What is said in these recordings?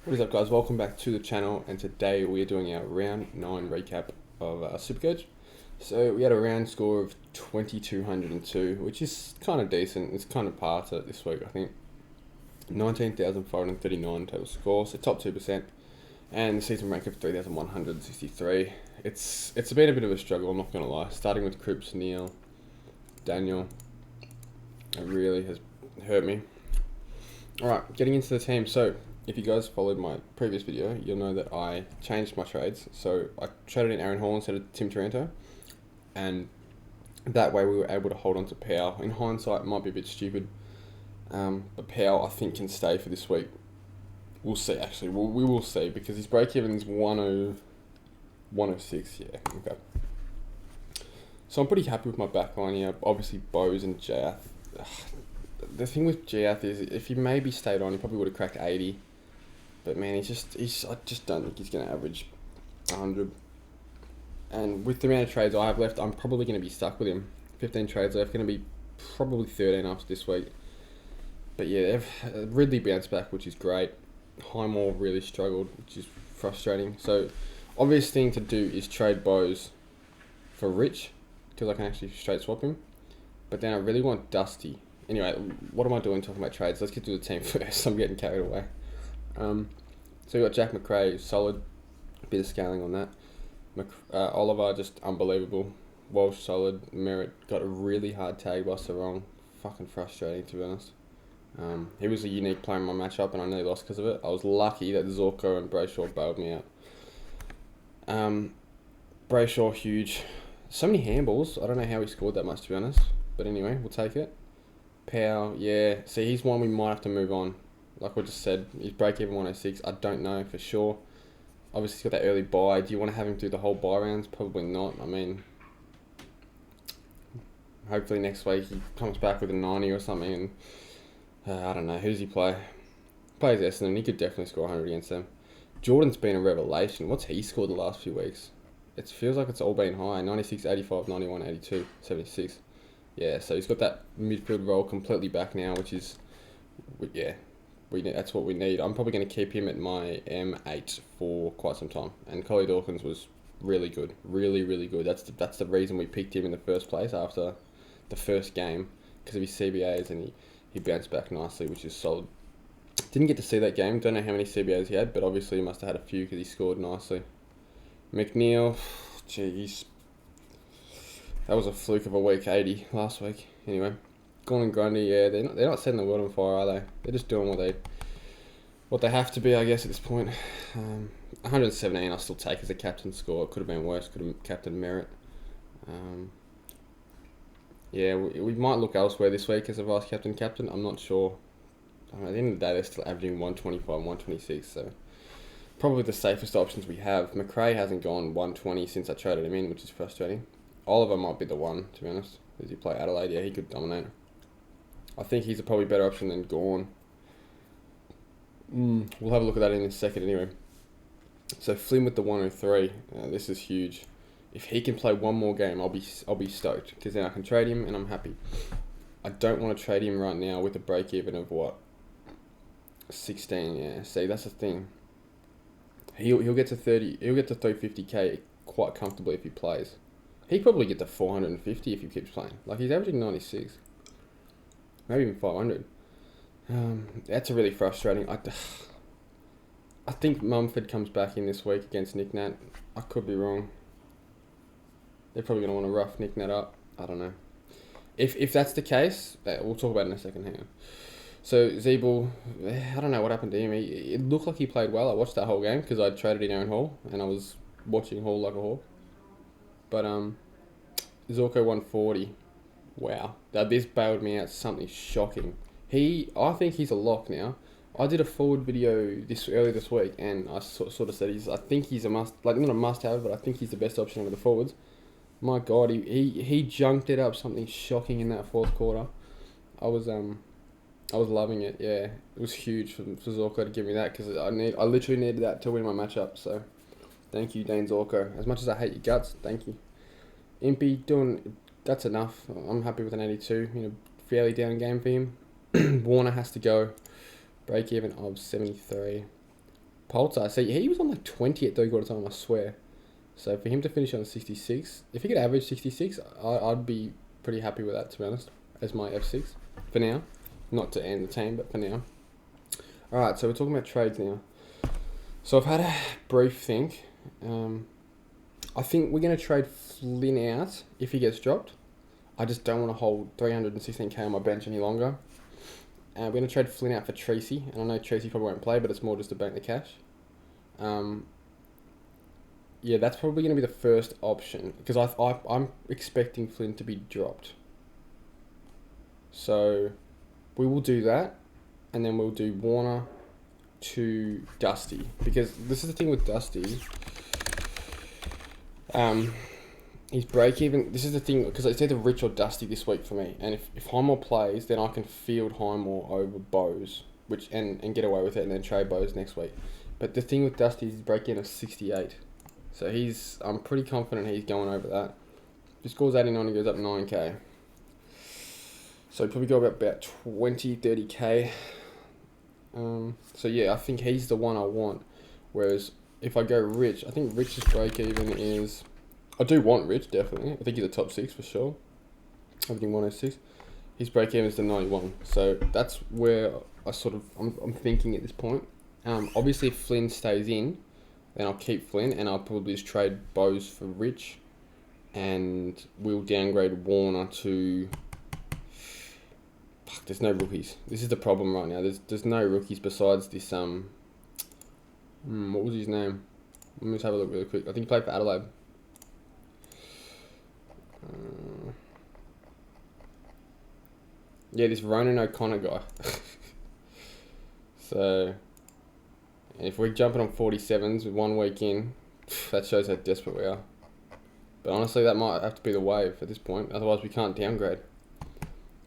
What is up, guys? Welcome back to the channel, and today we are doing our round 9 recap of SuperCoach. So we had a round score of 2,202, which is kind of decent. It's kind of par to this week, I think. 19,539 total score, so top 2%, and the season rank of 3,163. It's been a bit of a struggle, I'm not going to lie. Starting with Cripps, Neil, Daniel, it really has hurt me. Alright, getting into the team. So if you guys followed my previous video, you'll know that I changed my trades. So I traded in Aaron Hall instead of Tim Taranto, and that way we were able to hold on to Powell. In hindsight, it might be a bit stupid, but Powell I think can stay for this week. We'll see, actually. We will see, because his break-even is 106, yeah, okay. So I'm pretty happy with my back line here. Obviously, Bose and Jath. The thing with Jath is, if he maybe stayed on, he probably would have cracked 80. But man, I just don't think he's going to average 100. And with the amount of trades I have left, I'm probably going to be stuck with him. 15 trades left, going to be probably 13 after this week. But yeah, Ridley bounced back, which is great. Highmore really struggled, which is frustrating. So, obvious thing to do is trade Bose for Rich, because I can actually straight swap him. But then I really want Dusty. Anyway, what am I doing talking about trades? Let's get to the team first. I'm getting carried away. So we got Jack McRae, solid, bit of scaling on that. Oliver, just unbelievable. Walsh, solid. Merritt got a really hard tag by Sarong. Fucking frustrating, to be honest. He was a unique player in my matchup, and I nearly lost because of it. I was lucky that Zorko and Brayshaw bailed me out. Brayshaw, huge. So many handballs. I don't know how he scored that much, to be honest. But anyway, we'll take it. Powell, yeah. See, he's one we might have to move on. Like we just said, his break-even 106. I don't know for sure. Obviously, he's got that early buy. Do you want to have him do the whole buy rounds? Probably not. I mean, hopefully next week he comes back with a 90 or something. And I don't know. Who does he play? Plays Essendon. He could definitely score 100 against them. Jordan's been a revelation. What's he scored the last few weeks? It feels like it's all been high. 96, 85, 91, 82, 76. Yeah, so he's got that midfield role completely back now, which is, yeah, that's what we need. I'm probably going to keep him at my M8 for quite some time. And Collie Dawkins was really good, really, really good. That's the reason we picked him in the first place after the first game, because of his CBAs, and he bounced back nicely, which is solid. Didn't get to see that game. Don't know how many CBAs he had, but obviously he must have had a few because he scored nicely. McNeil, jeez. That was a fluke of a week 80 last week. Anyway, Gordon and Grundy, yeah, they're not setting the world on fire, are they? They're just doing what they have to be, I guess, at this point. 117 I'll still take as a captain score. It could have been worse. Could have captain Merritt. Yeah, we might look elsewhere this week as a vice captain. I'm not sure. I mean, at the end of the day, they're still averaging 125, 126, so probably the safest options we have. McRae hasn't gone 120 since I traded him in, which is frustrating. Oliver might be the one, to be honest. Does he play Adelaide? Yeah, he could dominate. I think he's a probably better option than Gawn. We'll have a look at that in a second anyway. So Flynn with the 103. This is huge. If he can play one more game, I'll be stoked, because then I can trade him and I'm happy. I don't want to trade him right now with a break even of what? 16. Yeah. See, that's the thing. He'll get to 30. He'll get to 350k quite comfortably if he plays. He'd probably get to 450 if he keeps playing. Like, he's averaging 96. Maybe even 500. That's really frustrating. I think Mumford comes back in this week against Nick Nat. I could be wrong. They're probably going to want to rough Nick Nat up. I don't know. If that's the case, we'll talk about it in a second. Hang on. So, Zeeble, I don't know what happened to him. It looked like he played well. I watched that whole game because I traded in Aaron Hall and I was watching Hall like a hawk. But Zorko 140. Wow. This bailed me out. Something shocking. I think he's a lock now. I did a forward video earlier this week, and I sort of said I think he's a must, like not a must-have, but I think he's the best option over the forwards. My God, he junked it up something shocking in that fourth quarter. I was loving it. Yeah, it was huge for Zorko to give me that, because I literally needed that to win my matchup. So, thank you, Dane Zorko. As much as I hate your guts, thank you. Impey that's enough. I'm happy with an 82. Fairly down game for him. Warner has to go. Break even of 73. Poulter, see, he was on like 20 at 3/4 time, I swear. So for him to finish on 66, if he could average 66, I'd be pretty happy with that, to be honest, as my F6 for now. Not to end the team, but for now. Alright, so we're talking about trades now. So I've had a brief think. I think we're going to trade Flynn out if he gets dropped. I just don't want to hold 316k on my bench any longer. We're going to trade Flynn out for Tracy. And I know Tracy probably won't play, but it's more just to bank the cash. Yeah, that's probably going to be the first option. Because I'm expecting Flynn to be dropped. So we will do that. And then we'll do Warner to Dusty. Because this is the thing with Dusty. His break even, this is the thing, because it's either Rich or Dusty this week for me. And if Highmore plays, then I can field Highmore over Bose, and get away with it, and then trade Bose next week. But the thing with Dusty is his break even of 68. So I'm pretty confident he's going over that. If he scores 89, he goes up 9k. So he'd probably go about 20, 30k. So yeah, I think he's the one I want. Whereas if I go Rich, I think Rich's break even is... I do want Rich, definitely. I think he's a top 6 for sure. Everything 106. His break even is the 91. So that's where I'm thinking at this point. Obviously, if Flynn stays in, then I'll keep Flynn, and I'll probably just trade Bose for Rich, and we'll downgrade Warner to... Fuck, there's no rookies. This is the problem right now. There's no rookies besides this, what was his name? Let me just have a look really quick. I think he played for Adelaide. Yeah, this Ronan O'Connor guy. So, if we're jumping on 47s with 1 week in, that shows how desperate we are. But honestly, that might have to be the wave at this point. Otherwise, we can't downgrade.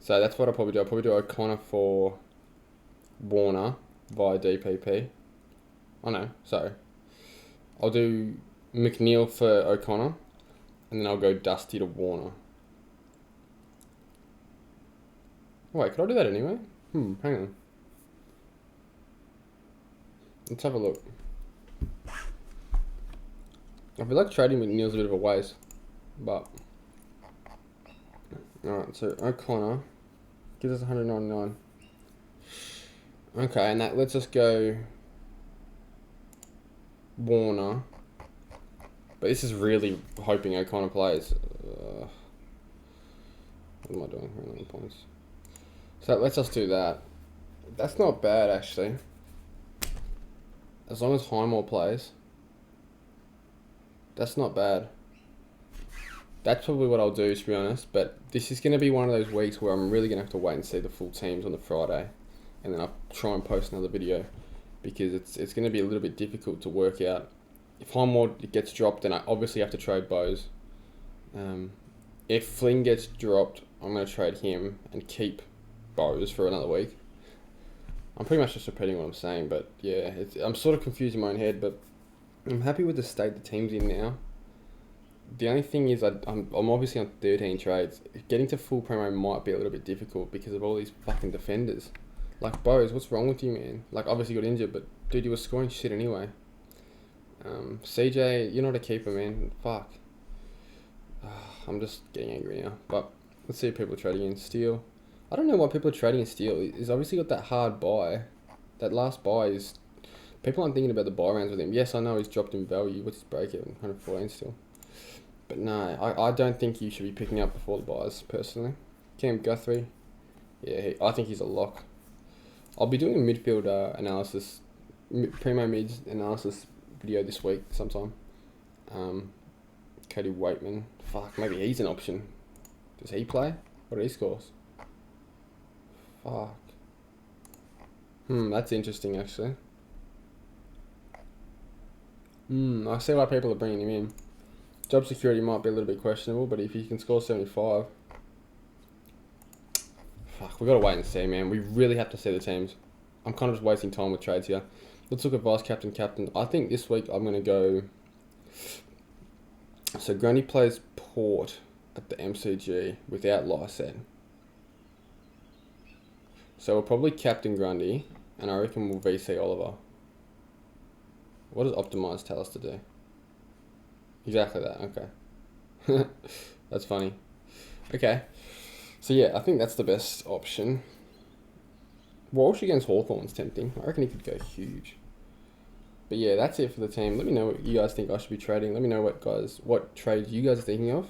So that's what I'll probably do. I'll probably do O'Connor for Warner via DPP. Oh no, sorry. I'll do McNeil for O'Connor, and then I'll go Dusty to Warner. Oh, wait, could I do that anyway? Hang on. Let's have a look. I feel like trading McNeil's a bit of a waste, but... Alright, so O'Connor gives us 199. Okay, and that lets us go Warner. But this is really hoping O'Connor plays. What am I doing? 11 points. So that lets us do that. That's not bad, actually. As long as Highmore plays. That's not bad. That's probably what I'll do, to be honest. But this is going to be one of those weeks where I'm really going to have to wait and see the full teams on the Friday. And then I'll try and post another video. Because it's going to be a little bit difficult to work out. If Highmore gets dropped, then I obviously have to trade Bose. If Flynn gets dropped, I'm going to trade him and keep Bose for another week. I'm pretty much just repeating what I'm saying, but yeah, I'm sort of confused in my own head, but I'm happy with the state the team's in now. The only thing is I'm obviously on 13 trades. Getting to full promo might be a little bit difficult because of all these fucking defenders. Like, Bose, what's wrong with you, man? Like, obviously you got injured, but dude, you were scoring shit anyway. CJ, you're not a keeper, man. Fuck. I'm just getting angry now. But let's see if people are trading in Steel. I don't know why people are trading in Steel. He's obviously got that hard buy. That last buy is... People aren't thinking about the buy rounds with him. Yes, I know he's dropped in value. What's his break even? 114 still. But no, I don't think you should be picking up before the buys, personally. Cam Guthrie. Yeah, I think he's a lock. I'll be doing a midfield analysis, primo mids analysis video this week sometime. Cody Waitman. Fuck, maybe he's an option. Does he play? What are his scores? Fuck. That's interesting, actually. I see why people are bringing him in. Job security might be a little bit questionable, but if he can score 75... Fuck, we got to wait and see, man. We really have to see the teams. I'm kind of just wasting time with trades here. Let's look at vice captain, captain. I think this week I'm going to go... So Grundy plays Port at the MCG without Lyset. So we'll probably captain Grundy, and I reckon we'll VC Oliver. What does optimize tell us to do? Exactly that. Okay. That's funny. Okay. So yeah, I think that's the best option. Walsh against Hawthorn's tempting. I reckon he could go huge. But yeah, that's it for the team. Let me know what you guys think I should be trading. Let me know what trades you guys are thinking of.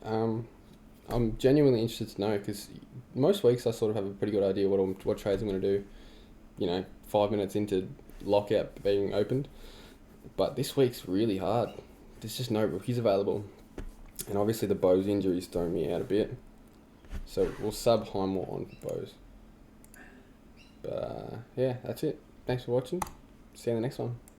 I'm genuinely interested to know because most weeks I sort of have a pretty good idea what trades I'm going to do. 5 minutes into lockout being opened. But this week's really hard. There's just no rookies available. And obviously the Bose injury is throwing me out a bit. So we'll sub Highmore on for Bose. But yeah, that's it. Thanks for watching. See you in the next one.